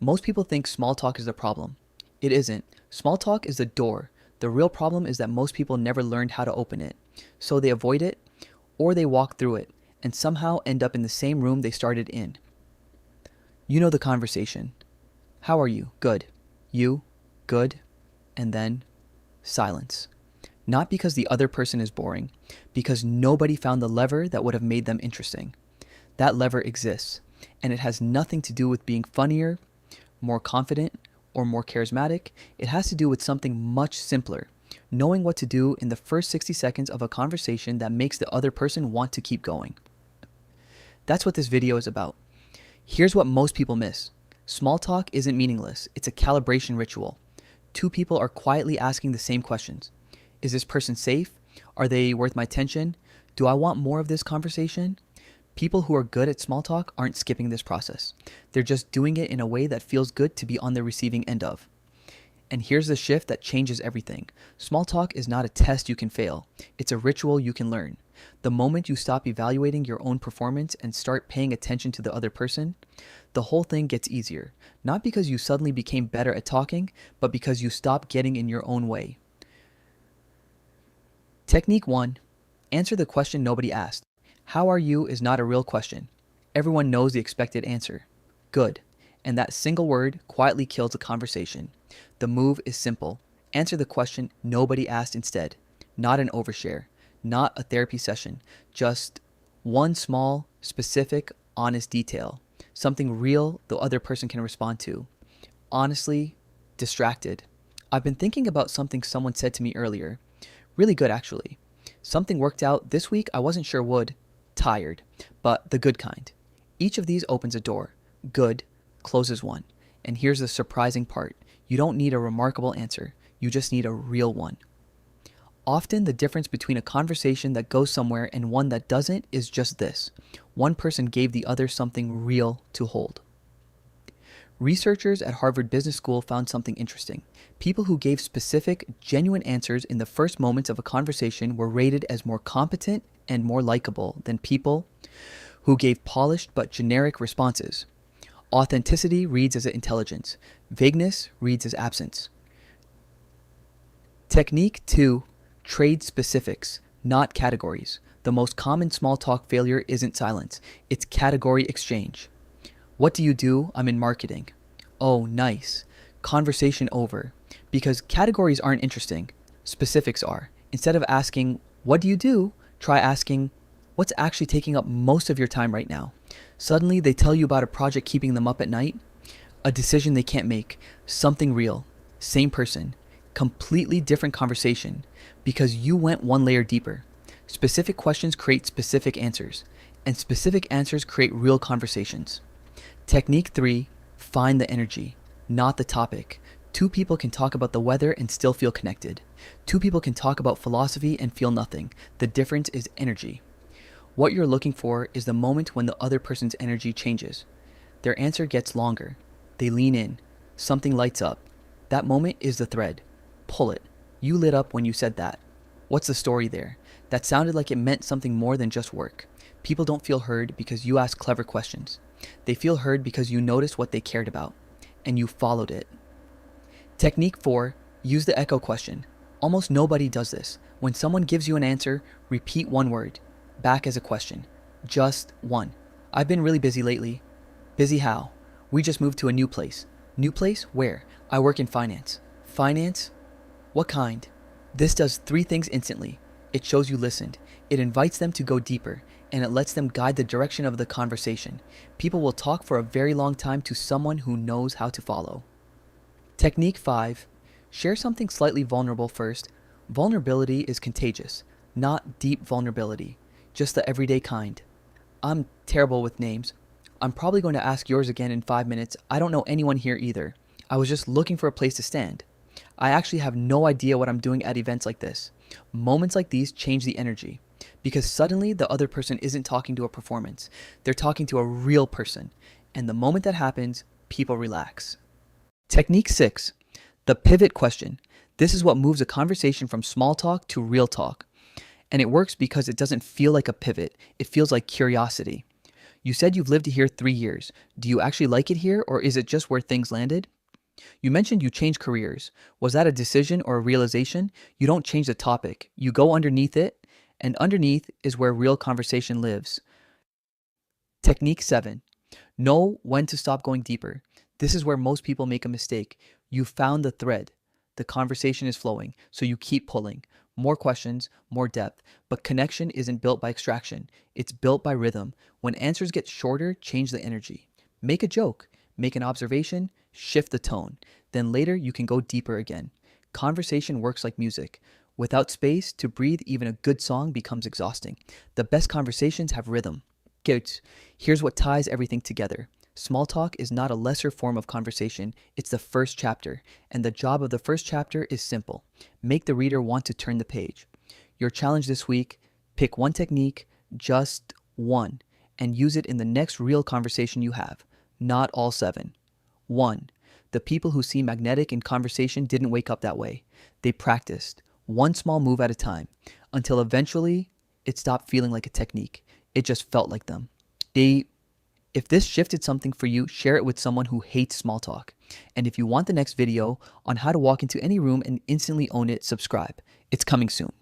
Most people think small talk is the problem. It isn't. Small talk is the door. The real problem is that most people never learned how to open it. So they avoid it, or they walk through it, and somehow end up in the same room they started in. You know the conversation. How are you? Good. You? Good. And then silence. Not because the other person is boring, because nobody found the lever that would have made them interesting. That lever exists, and it has nothing to do with being funnier, more confident, or more charismatic. It has to do with something much simpler. Knowing what to do in the first 60 seconds of a conversation that makes the other person want to keep going. That's what this video is about. Here's what most people miss. Small talk isn't meaningless. It's a calibration ritual. Two people are quietly asking the same questions. Is this person safe? Are they worth my attention? Do I want more of this conversation? People who are good at small talk aren't skipping this process. They're just doing it in a way that feels good to be on the receiving end of. And here's the shift that changes everything. Small talk is not a test you can fail. It's a ritual you can learn. The moment you stop evaluating your own performance and start paying attention to the other person, the whole thing gets easier. Not because you suddenly became better at talking, but because you stopped getting in your own way. Technique 1. Answer the question nobody asked. How are you is not a real question. Everyone knows the expected answer. Good. And that single word quietly kills the conversation. The move is simple. Answer the question nobody asked instead. Not an overshare. Not a therapy session. Just one small, specific, honest detail. Something real the other person can respond to. Honestly, distracted. I've been thinking about something someone said to me earlier. Really good, actually. Something worked out this week I wasn't sure would. Tired, but the good kind. Each of these opens a door. Good closes one. And here's the surprising part. You don't need a remarkable answer. You just need a real one. Often the difference between a conversation that goes somewhere and one that doesn't is just this. One person gave the other something real to hold. Researchers at Harvard Business School found something interesting. People who gave specific, genuine answers in the first moments of a conversation were rated as more competent and more likable than people who gave polished but generic responses. Authenticity reads as intelligence. Vagueness reads as absence. Technique 2. Trade specifics, not categories. The most common small talk failure isn't silence. It's category exchange. What do you do? I'm in marketing. Oh, nice. Conversation over. Because categories aren't interesting. Specifics are. Instead of asking, what do you do? Try asking, what's actually taking up most of your time right now? Suddenly they tell you about a project keeping them up at night, a decision they can't make, something real, same person, completely different conversation, because you went one layer deeper. Specific questions create specific answers, and specific answers create real conversations. Technique 3, find the energy, not the topic. Two people can talk about the weather and still feel connected. Two people can talk about philosophy and feel nothing. The difference is energy. What you're looking for is the moment when the other person's energy changes. Their answer gets longer. They lean in. Something lights up. That moment is the thread. Pull it. You lit up when you said that. What's the story there? That sounded like it meant something more than just work. People don't feel heard because you ask clever questions. They feel heard because you noticed what they cared about, and you followed it. Technique 4, use the echo question. Almost nobody does this. When someone gives you an answer, repeat one word, back as a question. Just one. I've been really busy lately. Busy how? We just moved to a new place. New place? Where? I work in finance. Finance? What kind? This does 3 things instantly. It shows you listened. It invites them to go deeper, and it lets them guide the direction of the conversation. People will talk for a very long time to someone who knows how to follow. Technique 5. Share something slightly vulnerable first. Vulnerability is contagious, not deep vulnerability, just the everyday kind. I'm terrible with names. I'm probably going to ask yours again in 5 minutes. I don't know anyone here either. I was just looking for a place to stand. I actually have no idea what I'm doing at events like this. Moments like these change the energy. Because suddenly the other person isn't talking to a performance. They're talking to a real person. And the moment that happens, people relax. Technique 6. The pivot question. This is what moves a conversation from small talk to real talk. And it works because it doesn't feel like a pivot. It feels like curiosity. You said you've lived here 3 years. Do you actually like it here, or is it just where things landed? You mentioned you changed careers. Was that a decision or a realization? You don't change the topic, you go underneath it, and underneath is where real conversation lives. Technique 7. Know when to stop going deeper. This is where most people make a mistake. You found the thread. The conversation is flowing, so you keep pulling. More questions, more depth. But connection isn't built by extraction, it's built by rhythm. When answers get shorter, change the energy. Make a joke, make an observation, shift the tone. Then later, you can go deeper again. Conversation works like music. Without space to breathe, even a good song becomes exhausting. The best conversations have rhythm. Good. Here's what ties everything together. Small talk is not a lesser form of conversation, it's the first chapter. And the job of the first chapter is simple: make the reader want to turn the page. Your challenge this week: pick one technique, just one, and use it in the next real conversation you have. Not all 7. 1. The people who seem magnetic in conversation didn't wake up that way. They practiced, one small move at a time, until eventually it stopped feeling like a technique. It just felt like them. If this shifted something for you, share it with someone who hates small talk. And if you want the next video on how to walk into any room and instantly own it, subscribe. It's coming soon.